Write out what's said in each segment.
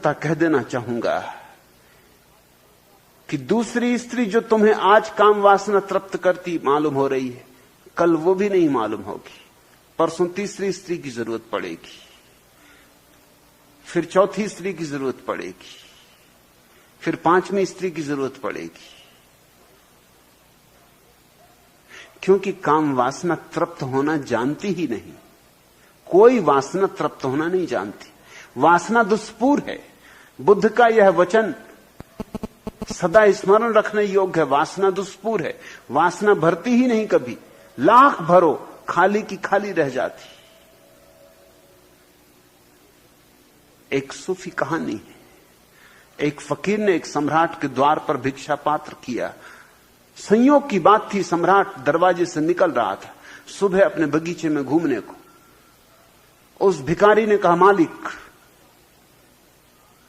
कह देना चाहूंगा कि दूसरी स्त्री जो तुम्हें आज काम वासना तृप्त करती मालूम हो रही है, कल वो भी नहीं मालूम होगी। परसों तीसरी स्त्री की जरूरत पड़ेगी, फिर चौथी स्त्री की जरूरत पड़ेगी, फिर पांचवी स्त्री की जरूरत पड़ेगी। क्योंकि काम वासना तृप्त होना जानती ही नहीं। कोई वासना तृप्त होना नहीं जानती। वासना दुष्पूर है। बुद्ध का यह वचन सदा स्मरण रखने योग्य है। वासना दुष्पूर है। वासना भरती ही नहीं कभी। लाख भरो, खाली की खाली रह जाती। एक सूफी कहानी है। एक फकीर ने एक सम्राट के द्वार पर भिक्षा पात्र किया। संयोग की बात थी, सम्राट दरवाजे से निकल रहा था सुबह अपने बगीचे में घूमने को। उस भिखारी ने कहा, मालिक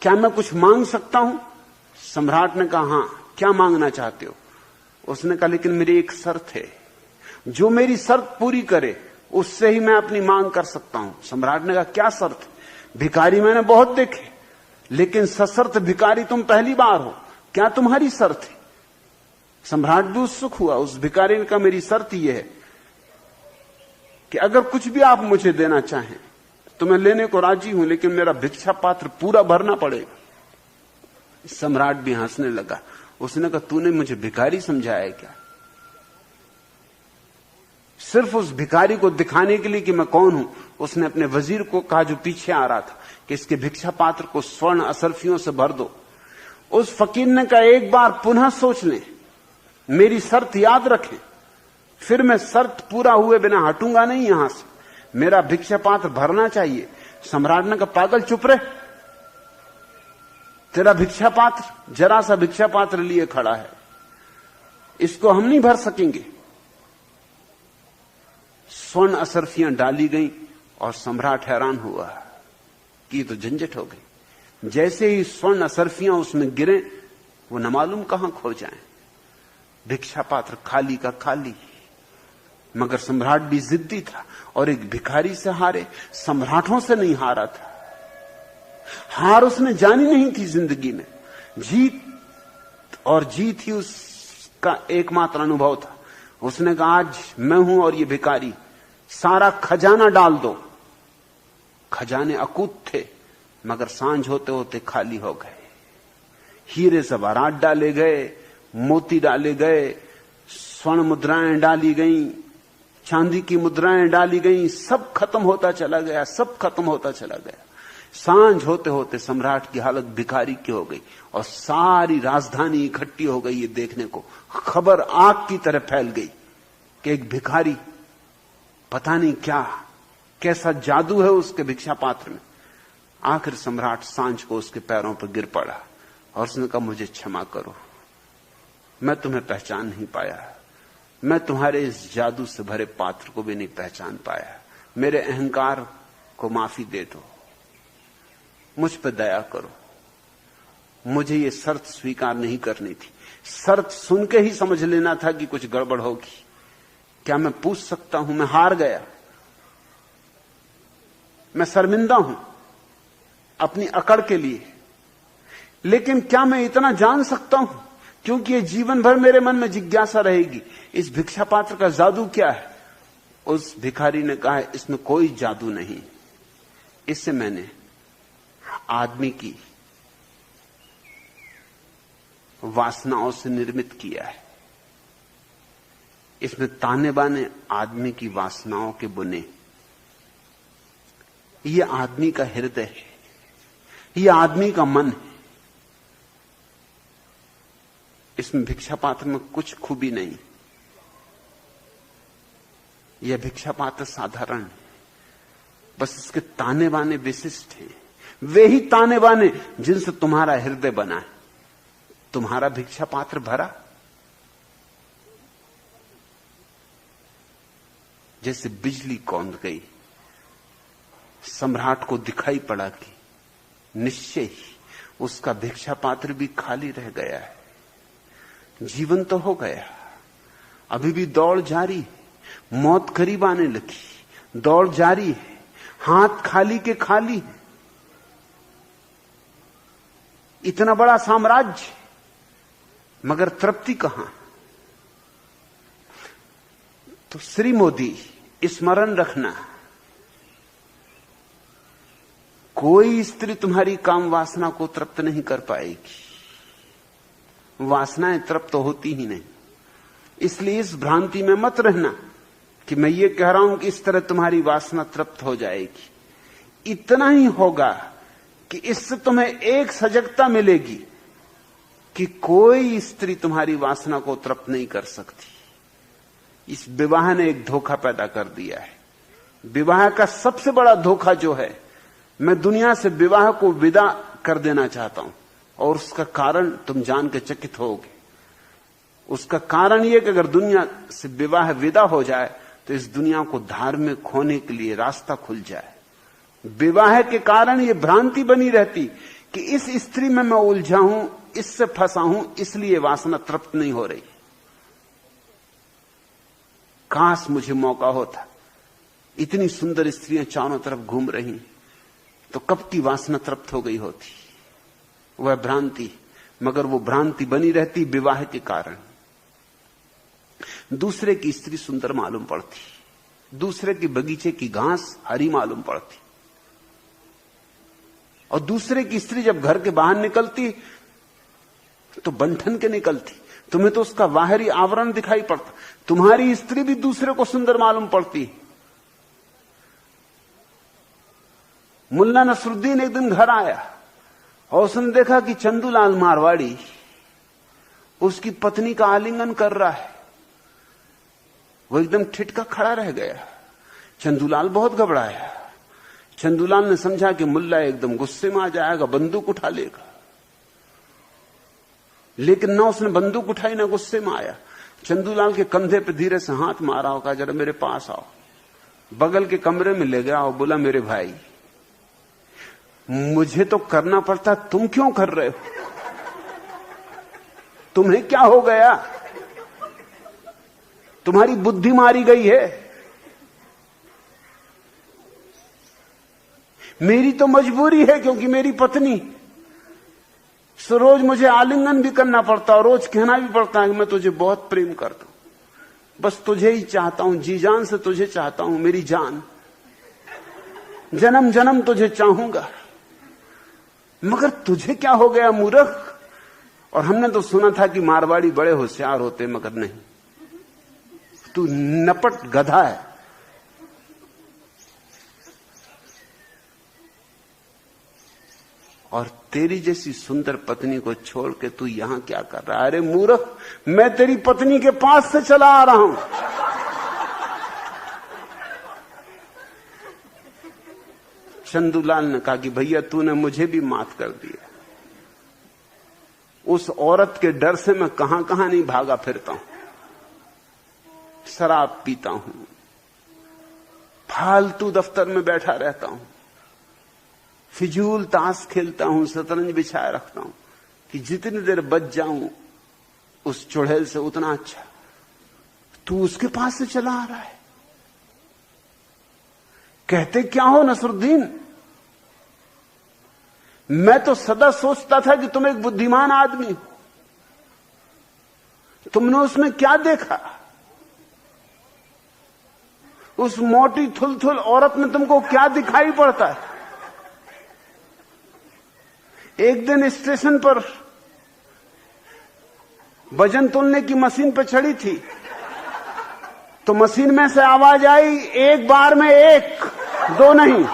क्या मैं कुछ मांग सकता हूं? सम्राट ने कहा, हां, क्या मांगना चाहते हो? उसने कहा, लेकिन मेरी एक शर्त है, जो मेरी शर्त पूरी करे उससे ही मैं अपनी मांग कर सकता हूं। सम्राट ने कहा, क्या शर्त? भिखारी मैंने बहुत देखे, लेकिन सशर्त भिखारी तुम पहली बार हो, क्या तुम्हारी शर्त है? सम्राट भी उत्सुक हुआ। उस भिखारी ने कहा, मेरी शर्त यह है कि अगर कुछ भी आप मुझे देना चाहें तो मैं लेने को राजी हूं, लेकिन मेरा भिक्षा पात्र पूरा भरना पड़ेगा। सम्राट भी हंसने लगा। उसने कहा, तूने मुझे भिखारी समझाया क्या? सिर्फ उस भिखारी को दिखाने के लिए कि मैं कौन हूं, उसने अपने वजीर को कहा जो पीछे आ रहा था कि इसके भिक्षा पात्र को स्वर्ण असरफियों से भर दो। उस फकीर ने कहा, एक बार पुनः सोच लें, मेरी शर्त याद रखें, फिर मैं शर्त पूरा हुए बिना हटूंगा नहीं यहां से। मेरा भिक्षा पात्र भरना चाहिए। सम्राट ने कहा, पागल चुप रहे, तेरा भिक्षा पात्र जरा सा भिक्षा पात्र लिए खड़ा है, इसको हम नहीं भर सकेंगे। स्वर्ण असरफियां डाली गई और सम्राट हैरान हुआ कि ये तो झंझट हो गई। जैसे ही स्वर्ण असरफियां उसमें गिरे, वो न मालूम कहां खो जाएं। भिक्षा पात्र खाली का खाली। मगर सम्राट भी जिद्दी था और एक भिखारी से हारे, सम्राटों से नहीं हारा था। हार उसने जानी नहीं थी जिंदगी में। जीत और जीत ही उसका एकमात्र अनुभव था। उसने कहा, आज मैं हूं और ये भिखारी, सारा खजाना डाल दो। खजाने अकूत थे, मगर सांझ होते होते खाली हो गए। हीरे जवाहरात डाले गए, मोती डाले गए, स्वर्ण मुद्राएं डाली गईं, चांदी की मुद्राएं डाली गईं, सब खत्म होता चला गया, सब खत्म होता चला गया। सांझ होते होते सम्राट की हालत भिखारी की हो गई और सारी राजधानी इकट्ठी हो गई ये देखने को। खबर आग की तरह फैल गई कि एक भिखारी, पता नहीं क्या, कैसा जादू है उसके भिक्षा पात्र में। आखिर सम्राट सांझ को उसके पैरों पर गिर पड़ा और उसने कहा, मुझे क्षमा करो, मैं तुम्हें पहचान नहीं पाया, मैं तुम्हारे इस जादू से भरे पात्र को भी नहीं पहचान पाया। मेरे अहंकार को माफी दे दो, मुझ पर दया करो। मुझे ये शर्त स्वीकार नहीं करनी थी। शर्त सुन के ही समझ लेना था कि कुछ गड़बड़ होगी। क्या मैं पूछ सकता हूं? मैं हार गया, मैं शर्मिंदा हूं अपनी अकड़ के लिए। लेकिन क्या मैं इतना जान सकता हूं, क्योंकि ये जीवन भर मेरे मन में जिज्ञासा रहेगी, इस भिक्षा पात्र का जादू क्या है? उस भिखारी ने कहा, इसमें कोई जादू नहीं, इससे मैंने आदमी की वासनाओं से निर्मित किया है। इसमें ताने बाने आदमी की वासनाओं के बुने। यह आदमी का हृदय है, यह आदमी का मन है। इसमें भिक्षा पात्र में कुछ खूबी नहीं। यह भिक्षा पात्र साधारण है, बस इसके ताने बाने विशिष्ट हैं। वे ही ताने बाने जिनसे तुम्हारा हृदय बना है। तुम्हारा भिक्षा पात्र भरा? जैसे बिजली कौंध गई, सम्राट को दिखाई पड़ा कि निश्चय ही उसका भिक्षा पात्र भी खाली रह गया है। जीवन तो हो गया, अभी भी दौड़ जारी, मौत करीब आने लगी, दौड़ जारी है, हाथ खाली के खाली है। इतना बड़ा साम्राज्य, मगर तृप्ति कहां? तो श्री मोदी, स्मरण रखना, कोई स्त्री तुम्हारी काम वासना को तृप्त नहीं कर पाएगी। वासनाएं तृप्त होती ही नहीं। इसलिए इस भ्रांति में मत रहना कि मैं ये कह रहा हूं कि इस तरह तुम्हारी वासना तृप्त हो जाएगी। इतना ही होगा कि इससे तुम्हें एक सजगता मिलेगी कि कोई स्त्री तुम्हारी वासना को तृप्त नहीं कर सकती। इस विवाह ने एक धोखा पैदा कर दिया है। विवाह का सबसे बड़ा धोखा जो है, मैं दुनिया से विवाह को विदा कर देना चाहता हूं, और उसका कारण तुम जान के चकित होगे। उसका कारण यह कि अगर दुनिया से विवाह विदा हो जाए तो इस दुनिया को धार्मिक होने के लिए रास्ता खुल जाए। विवाह के कारण यह भ्रांति बनी रहती कि इस स्त्री में मैं उलझा हूं, इससे फंसा हूं, इसलिए वासना तृप्त नहीं हो रही। काश मुझे मौका होता, इतनी सुंदर स्त्रियां चारों तरफ घूम रही तो कब की वासना तृप्त हो गई होती। वह भ्रांति, मगर वो भ्रांति बनी रहती विवाह के कारण। दूसरे की स्त्री सुंदर मालूम पड़ती, दूसरे के बगीचे की घास हरी मालूम पड़ती, और दूसरे की स्त्री जब घर के बाहर निकलती तो बंठन के निकलती। तुम्हें तो उसका बाहरी आवरण दिखाई पड़ता। तुम्हारी स्त्री भी दूसरे को सुंदर मालूम पड़ती। मुल्ला नसरुद्दीन एक दिन घर आया और उसने देखा कि चंदूलाल मारवाड़ी उसकी पत्नी का आलिंगन कर रहा है। वो एकदम ठिठका खड़ा रह गया। चंदूलाल बहुत घबराया। चंदूलाल ने समझा कि मुल्ला एकदम गुस्से में आ जाएगा, बंदूक उठा लेगा, लेकिन ना उसने बंदूक उठाई ना गुस्से में आया। चंदूलाल के कंधे पे धीरे से हाथ मारा और कहा, जरा मेरे पास आओ। बगल के कमरे में ले गया और बोला, मेरे भाई, मुझे तो करना पड़ता, तुम क्यों कर रहे हो? तुम्हें क्या हो गया? तुम्हारी बुद्धि मारी गई है? मेरी तो मजबूरी है, क्योंकि मेरी पत्नी, सो रोज मुझे आलिंगन भी करना पड़ता और रोज कहना भी पड़ता है कि मैं तुझे बहुत प्रेम करता हूं, बस तुझे ही चाहता हूं, जी जान से तुझे चाहता हूं, मेरी जान, जन्म जन्म तुझे चाहूंगा। मगर तुझे क्या हो गया मूर्ख? और हमने तो सुना था कि मारवाड़ी बड़े होशियार होते, मगर नहीं, तू नपट गधा है। और तेरी जैसी सुंदर पत्नी को छोड़ के तू यहां क्या कर रहा है? अरे मूर्ख, मैं तेरी पत्नी के पास से चला आ रहा हूं। चंदूलाल ने कहा कि भैया तूने मुझे भी माफ कर दिया। उस औरत के डर से मैं कहां कहां नहीं भागा फिरता हूं, शराब पीता हूं, फालतू दफ्तर में बैठा रहता हूं, फिजूल ताश खेलता हूं, शतरंज बिछाए रखता हूं कि जितनी देर बच जाऊं उस चुड़ैल से उतना अच्छा। तू उसके पास से चला आ रहा है। कहते क्या हो नसरुद्दीन? मैं तो सदा सोचता था कि तुम एक बुद्धिमान आदमी हो। तुमने उसमें क्या देखा? उस मोटी थुलथुल औरत में तुमको क्या दिखाई पड़ता है? एक दिन स्टेशन पर वजन तोलने की मशीन पर चढ़ी थी तो मशीन में से आवाज आई, एक बार में एक, दो नहीं।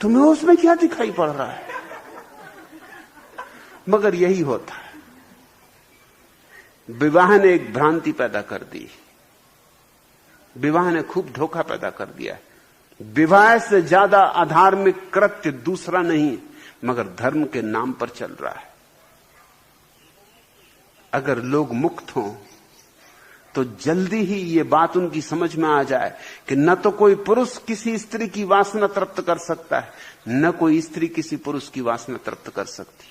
तुम्हें उसमें क्या दिखाई पड़ रहा है? मगर यही होता है। विवाह ने एक भ्रांति पैदा कर दी। विवाह ने खूब धोखा पैदा कर दिया है। विवाह से ज्यादा अधार्मिक कृत्य दूसरा नहीं, मगर धर्म के नाम पर चल रहा है। अगर लोग मुक्त हों तो जल्दी ही ये बात उनकी समझ में आ जाए कि न तो कोई पुरुष किसी स्त्री की वासना तृप्त कर सकता है, न कोई स्त्री किसी पुरुष की वासना तृप्त कर सकती।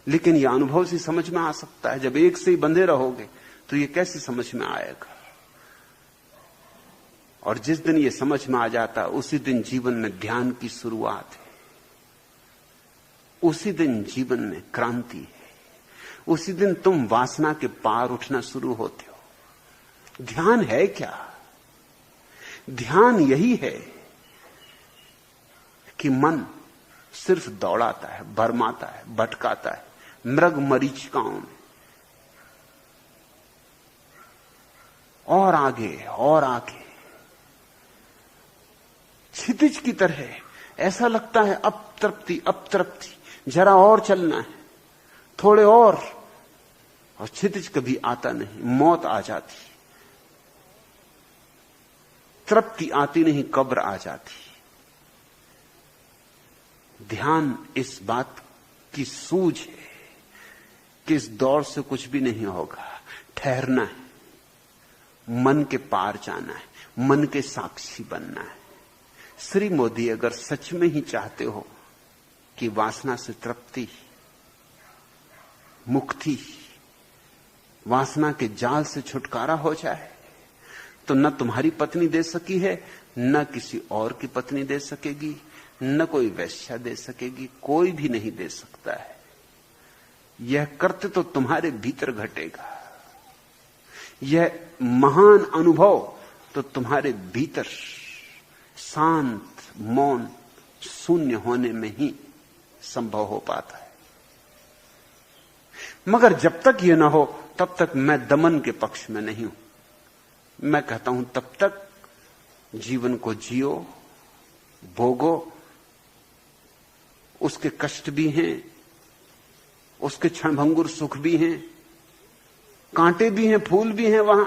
लेकिन यह अनुभव से समझ में आ सकता है। जब एक से ही बंधे रहोगे तो ये कैसे समझ में आएगा? और जिस दिन ये समझ में आ जाता, उसी दिन जीवन में ध्यान की शुरुआत है। उसी दिन जीवन में क्रांति है। उसी दिन तुम वासना के पार उठना शुरू होते हो। ध्यान है क्या? ध्यान यही है कि मन सिर्फ दौड़ाता है, भरमाता है, भटकाता है मृग मरीचिकाओं में, और आगे और आगे, क्षितिज की तरह। ऐसा लगता है अब तृप्ति, अब तृप्ति, जरा और चलना है, थोड़े और क्षितिज कभी आता नहीं, मौत आ जाती, तृप्ति आती नहीं, कब्र आ जाती। ध्यान इस बात की सूझ है कि इस दौड़ से कुछ भी नहीं होगा, ठहरना है, मन के पार जाना है, मन के साक्षी बनना है। श्री मोदी अगर सच में ही चाहते हो कि वासना से तृप्ति, मुक्ति, वासना के जाल से छुटकारा हो जाए, तो न तुम्हारी पत्नी दे सकी है, न किसी और की पत्नी दे सकेगी, न कोई वेश्या दे सकेगी, कोई भी नहीं दे सकता है। यह कर्तव्य तो तुम्हारे भीतर घटेगा। यह महान अनुभव तो तुम्हारे भीतर शांत, मौन, शून्य होने में ही संभव हो पाता है। मगर जब तक यह न हो तब तक मैं दमन के पक्ष में नहीं हूं। मैं कहता हूं तब तक जीवन को जियो, भोगो। उसके कष्ट भी हैं, उसके क्षणभंगुर सुख भी हैं, कांटे भी हैं, फूल भी हैं, वहां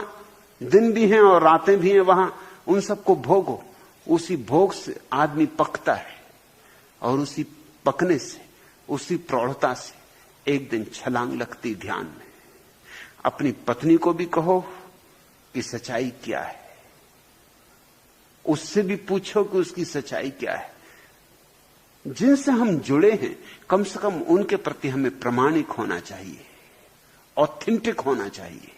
दिन भी हैं और रातें भी हैं वहां। उन सबको भोगो। उसी भोग से आदमी पकता है और उसी पकने से, उसी प्रौढ़ता से एक दिन छलांग लगती ध्यान में। अपनी पत्नी को भी कहो कि सच्चाई क्या है, उससे भी पूछो कि उसकी सच्चाई क्या है। जिनसे हम जुड़े हैं कम से कम उनके प्रति हमें प्रामाणिक होना चाहिए, ऑथेंटिक होना चाहिए,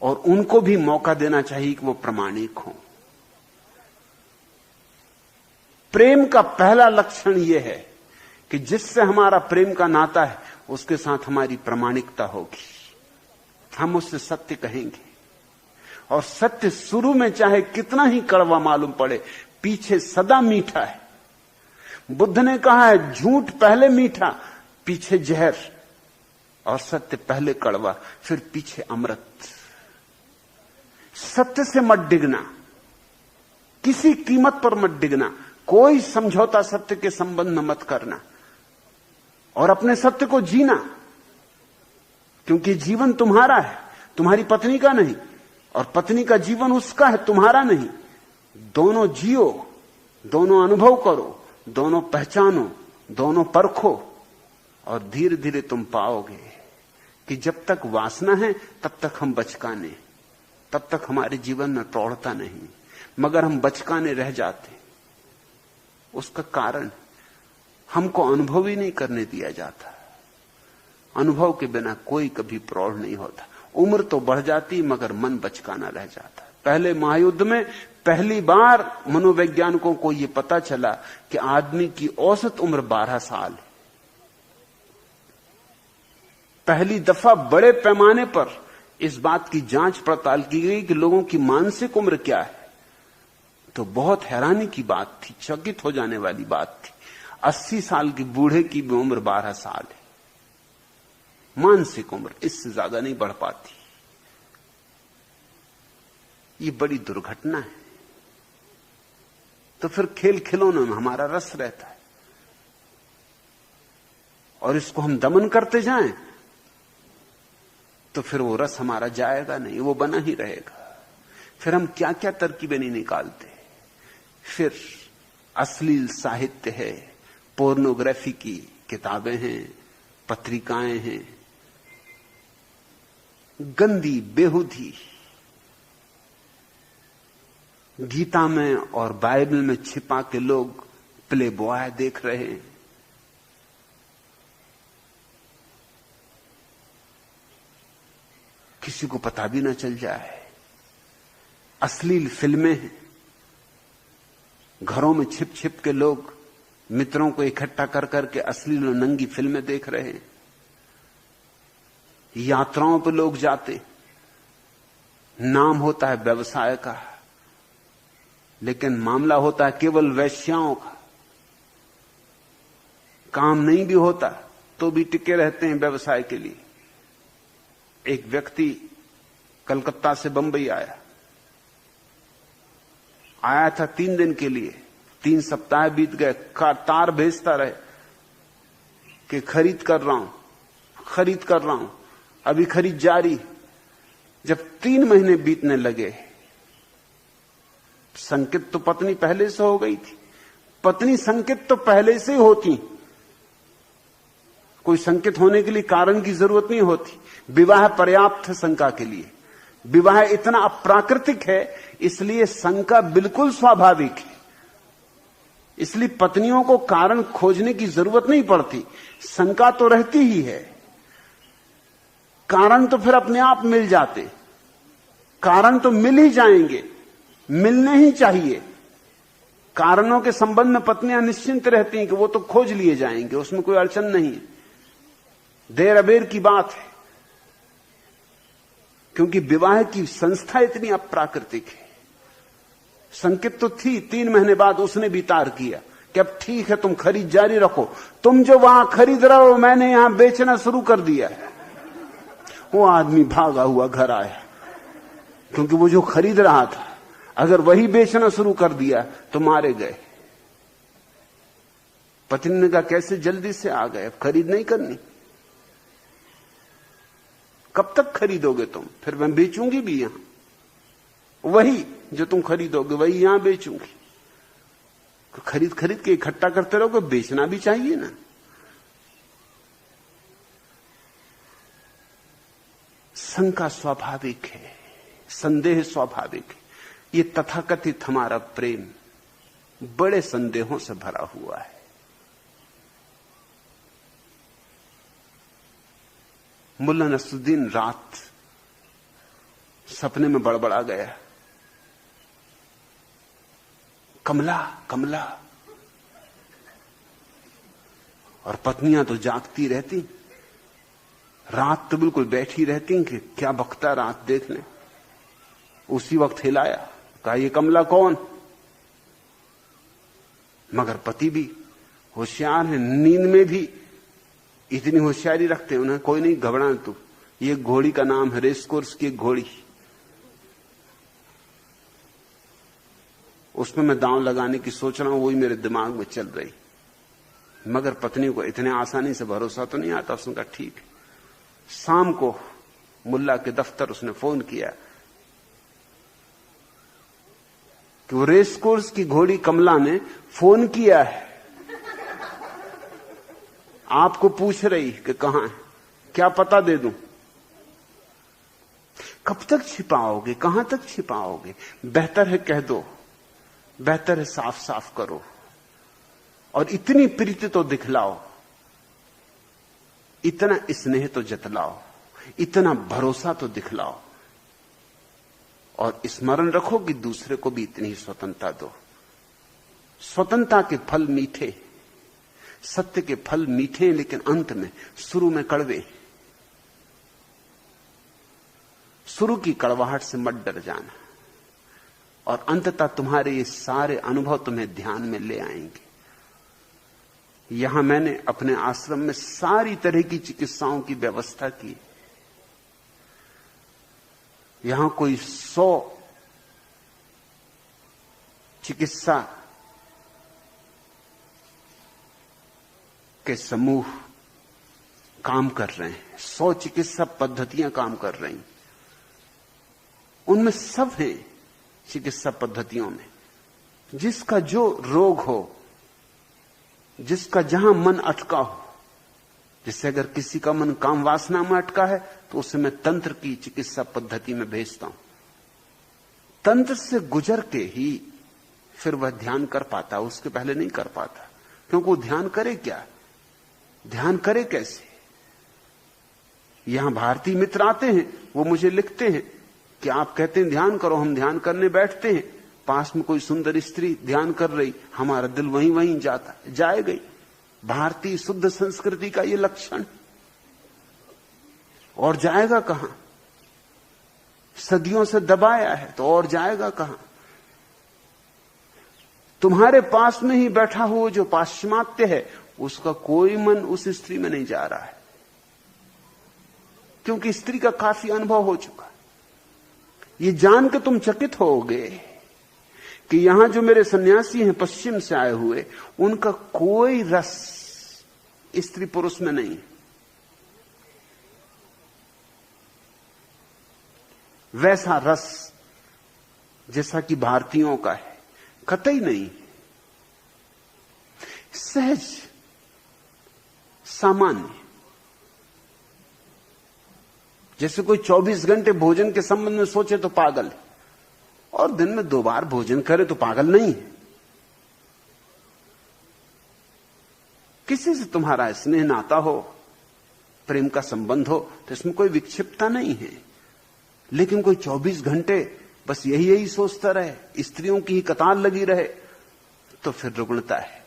और उनको भी मौका देना चाहिए कि वो प्रामाणिक हों। प्रेम का पहला लक्षण यह है कि जिससे हमारा प्रेम का नाता है उसके साथ हमारी प्रामाणिकता होगी। हम उससे सत्य कहेंगे, और सत्य शुरू में चाहे कितना ही कड़वा मालूम पड़े, पीछे सदा मीठा है। बुद्ध ने कहा है झूठ पहले मीठा, पीछे जहर, और सत्य पहले कड़वा, फिर पीछे अमृत। सत्य से मत डिगना, किसी कीमत पर मत डिगना, कोई समझौता सत्य के संबंध में मत करना, और अपने सत्य को जीना, क्योंकि जीवन तुम्हारा है, तुम्हारी पत्नी का नहीं, और पत्नी का जीवन उसका है, तुम्हारा नहीं। दोनों जियो, दोनों अनुभव करो, दोनों पहचानो, दोनों परखो, और धीरे धीरे तुम पाओगे कि जब तक वासना है तब तक हम बचकाने, तब तक हमारे जीवन में प्रौढ़ता नहीं, मगर हम बचकाने रह जाते। उसका कारण हमको अनुभव ही नहीं करने दिया जाता। अनुभव के बिना कोई कभी प्रौढ़ नहीं होता। उम्र तो बढ़ जाती मगर मन बचकाना रह जाता। पहले महायुद्ध में पहली बार मनोवैज्ञानिकों को यह पता चला कि आदमी की औसत उम्र 12 साल है। पहली दफा बड़े पैमाने पर इस बात की जांच पड़ताल की गई कि लोगों की मानसिक उम्र क्या है। तो बहुत हैरानी की बात थी, चकित हो जाने वाली बात थी। 80 साल के बूढ़े की भी उम्र 12 साल है। मानसिक उम्र इससे ज्यादा नहीं बढ़ पाती। ये बड़ी दुर्घटना है। तो फिर खेल खिलौने में हमारा रस रहता है, और इसको हम दमन करते जाएं तो फिर वो रस हमारा जाएगा नहीं, वो बना ही रहेगा। फिर हम क्या क्या तरकीबें नहीं निकालते। फिर अश्लील साहित्य है, पोर्नोग्राफी की किताबें हैं, पत्रिकाएं हैं, गंदी बेहुदी गीता में और बाइबल में छिपा के लोग प्ले बॉय देख रहे हैं। किसी को पता भी ना चल जाए। अश्लील फिल्में हैं, घरों में छिप छिप के लोग मित्रों को इकट्ठा कर करके अश्लील और नंगी फिल्में देख रहे हैं, यात्राओं पर लोग जाते, नाम होता है व्यवसाय का, लेकिन मामला होता है केवल वेश्याओं का। काम नहीं भी होता तो भी टिके रहते हैं व्यवसाय के लिए। एक व्यक्ति कलकत्ता से बंबई आया था 3 दिन के लिए। 3 सप्ताह बीत गए, तार भेजता रहे कि खरीद कर रहा हूं, अभी खरीद जारी। जब 3 महीने बीतने लगे, संकित तो पत्नी पहले से हो गई थी। पत्नी संकित तो पहले से ही होती, कोई संकित होने के लिए कारण की जरूरत नहीं होती। विवाह पर्याप्त है शंका के लिए। विवाह इतना अप्राकृतिक है, इसलिए शंका बिल्कुल स्वाभाविक है। इसलिए पत्नियों को कारण खोजने की जरूरत नहीं पड़ती, शंका तो रहती ही है। कारण तो फिर अपने आप मिल जाते, कारण तो मिल ही जाएंगे, मिलने ही चाहिए। कारणों के संबंध में पत्नियां निश्चिंत रहती हैं कि वो तो खोज लिए जाएंगे, उसमें कोई अड़चन नहीं है। देर अबेर की बात है, क्योंकि विवाह की संस्था इतनी अप्राकृतिक है। संकित तो थी, 3 महीने बाद उसने भी तार किया कि अब ठीक है, तुम खरीद जारी रखो। तुम जो वहां खरीद रहे हो, मैंने यहां बेचना शुरू कर दिया है। वो आदमी भागा हुआ घर आया, क्योंकि वो जो खरीद रहा था अगर वही बेचना शुरू कर दिया तो मारे गए। पत्नी ने कहा कैसे जल्दी से आ गए, अब खरीद नहीं करनी। कब तक खरीदोगे तुम? फिर मैं बेचूंगी भी यहां, वही जो तुम खरीदोगे वही यहां बेचूंगी। खरीद खरीद के इकट्ठा करते रहोगे, बेचना भी चाहिए ना। शंका स्वाभाविक है, संदेह स्वाभाविक है। ये तथाकथित हमारा प्रेम बड़े संदेहों से भरा हुआ है। मुल्ला नसरुद्दीन रात सपने में बड़बड़ा गया, कमला कमला, और पत्नियां तो जागती रहती, रात तो बिल्कुल बैठी रहती कि क्या बकता रात देख ले। उसी वक्त हिलाया, कहा ये कमला कौन? मगर पति भी होशियार है, नींद में भी इतनी होशियारी रखते हैं उन्हें, कोई नहीं घबरा तू, ये घोड़ी का नाम है, रेस कोर्स की घोड़ी, उसमें मैं दांव लगाने की सोच रहा हूं, वही मेरे दिमाग में चल रही। मगर पत्नी को इतने आसानी से भरोसा तो नहीं आता। उसने कहा ठीक है। शाम को मुल्ला के दफ्तर उसने फोन किया कि वो रेस कोर्स की घोड़ी कमला ने फोन किया है, आपको पूछ रही कि कहां है, क्या पता दे दूं? कब तक छिपाओगे, कहां तक छिपाओगे? बेहतर है कह दो, बेहतर है साफ साफ करो, और इतनी प्रीति तो दिखलाओ, इतना स्नेह तो जतलाओ, इतना भरोसा तो दिखलाओ, और स्मरण रखो कि दूसरे को भी इतनी ही स्वतंत्रता दो। स्वतंत्रता के फल मीठे, सत्य के फल मीठे, लेकिन अंत में शुरू में कड़वे। शुरू की कड़वाहट से मत डर जाना, और अंततः तुम्हारे ये सारे अनुभव तुम्हें ध्यान में ले आएंगे। यहां मैंने अपने आश्रम में सारी तरह की चिकित्साओं की व्यवस्था की। यहां कोई 100 चिकित्सा के समूह काम कर रहे हैं, 100 चिकित्सा पद्धतियां काम कर रही हैं। उनमें सब है चिकित्सा पद्धतियों में, जिसका जो रोग हो, जिसका जहां मन अटका हो। जैसे अगर किसी का मन काम वासना में अटका है तो उसे मैं तंत्र की चिकित्सा पद्धति में भेजता हूं। तंत्र से गुजर के ही फिर वह ध्यान कर पाता, उसके पहले नहीं कर पाता। क्योंकि वो ध्यान करे क्या, ध्यान करे कैसे? यहां भारतीय मित्र आते हैं, वो मुझे लिखते हैं कि आप कहते हैं ध्यान करो, हम ध्यान करने बैठते हैं, पास में कोई सुंदर स्त्री ध्यान कर रही, हमारा दिल वहीं वहीं जाता, जाएगा ही। भारतीय शुद्ध संस्कृति का ये लक्षण, और जाएगा कहां? सदियों से दबाया है तो और जाएगा कहां? तुम्हारे पास में ही बैठा हुआ जो पाश्चिमात्य है, उसका कोई मन उस स्त्री में नहीं जा रहा है, क्योंकि स्त्री का काफी अनुभव हो चुका। ये जान के तुम चकित होगे कि यहां जो मेरे सन्यासी हैं पश्चिम से आए हुए, उनका कोई रस स्त्री पुरुष में नहीं। वैसा रस जैसा कि भारतीयों का है, कतई नहीं। सहज, सामान्य, जैसे कोई 24 घंटे भोजन के संबंध में सोचे तो पागल है, और दिन में 2 बार भोजन करे तो पागल नहीं है। किसी से तुम्हारा स्नेह नाता हो, प्रेम का संबंध हो, तो इसमें कोई विक्षिप्तता नहीं है। लेकिन कोई 24 घंटे बस यही सोचता रहे, स्त्रियों की ही कतार लगी रहे, तो फिर रुग्णता है।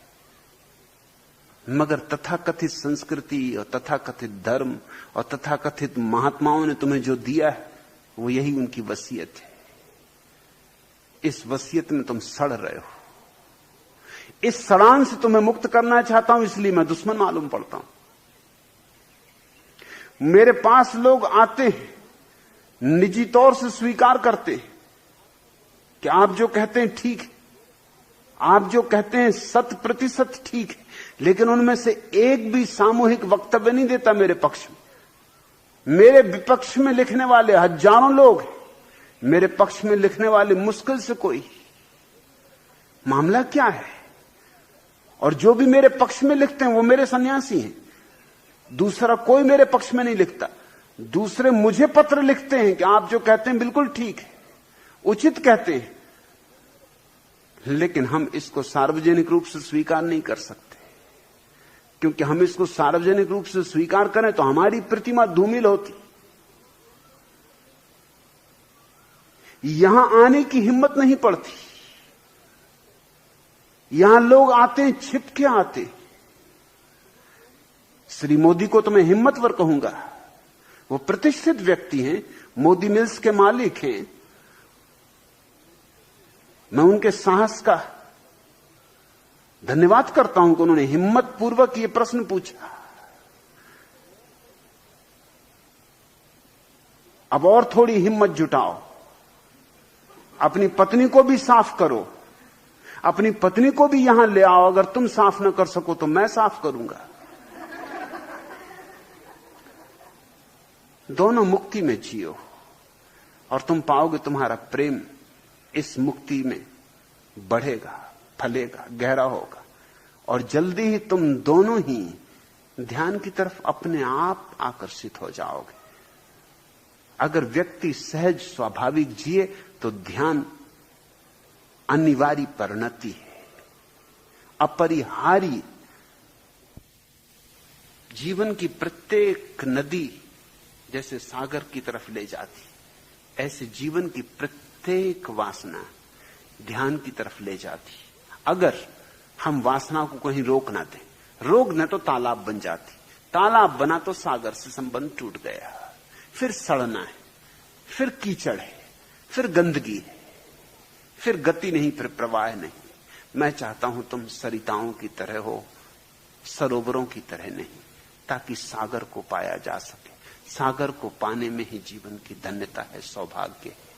मगर तथाकथित संस्कृति और तथाकथित धर्म और तथाकथित महात्माओं ने तुम्हें जो दिया है, वो यही उनकी वसीयत है। इस वसीयत में तुम सड़ रहे हो। इस सड़ान से तुम्हें मुक्त करना चाहता हूं, इसलिए मैं दुश्मन मालूम पड़ता हूं। मेरे पास लोग आते हैं, निजी तौर से स्वीकार करते हैं कि आप जो कहते हैं ठीक है, आप जो कहते हैं 100% ठीक है, लेकिन उनमें से एक भी सामूहिक वक्तव्य नहीं देता मेरे पक्ष में। मेरे विपक्ष में लिखने वाले हजारों लोग हैं, मेरे पक्ष में लिखने वाले मुश्किल से कोई। मामला क्या है? और जो भी मेरे पक्ष में लिखते हैं वो मेरे सन्यासी हैं, दूसरा कोई मेरे पक्ष में नहीं लिखता। दूसरे मुझे पत्र लिखते हैं कि आप जो कहते हैं बिल्कुल ठीक है, उचित कहते हैं, लेकिन हम इसको सार्वजनिक रूप से स्वीकार नहीं कर सकते, क्योंकि हम इसको सार्वजनिक रूप से स्वीकार करें तो हमारी प्रतिमा धूमिल होती। यहां आने की हिम्मत नहीं पड़ती। यहां लोग आते हैं, छिप के आते। श्री मोदी को तो मैं हिम्मतवर कहूंगा, वो प्रतिष्ठित व्यक्ति हैं, मोदी मिल्स के मालिक हैं। मैं उनके साहस का धन्यवाद करता हूं कि उन्होंने हिम्मत पूर्वक ये प्रश्न पूछा। अब और थोड़ी हिम्मत जुटाओ, अपनी पत्नी को भी साफ करो, अपनी पत्नी को भी यहां ले आओ। अगर तुम साफ न कर सको तो मैं साफ करूंगा। दोनों मुक्ति में जियो और तुम पाओगे तुम्हारा प्रेम इस मुक्ति में बढ़ेगा, फलेगा, गहरा होगा, और जल्दी ही तुम दोनों ही ध्यान की तरफ अपने आप आकर्षित हो जाओगे। अगर व्यक्ति सहज स्वाभाविक जिए तो ध्यान अनिवार्य परिणति है, अपरिहार्य। जीवन की प्रत्येक नदी जैसे सागर की तरफ ले जाती, ऐसे जीवन की प्रत्येक वासना ध्यान की तरफ ले जाती। अगर हम वासना को कहीं रोक ना दें, रोक न तो तालाब बन जाती, तालाब बना तो सागर से संबंध टूट गया। फिर सड़ना है, फिर कीचड़ है, फिर गंदगी है, फिर गति नहीं, फिर प्रवाह नहीं। मैं चाहता हूं तुम सरिताओं की तरह हो, सरोवरों की तरह नहीं, ताकि सागर को पाया जा सके। सागर को पाने में ही जीवन की धन्यता है, सौभाग्य है।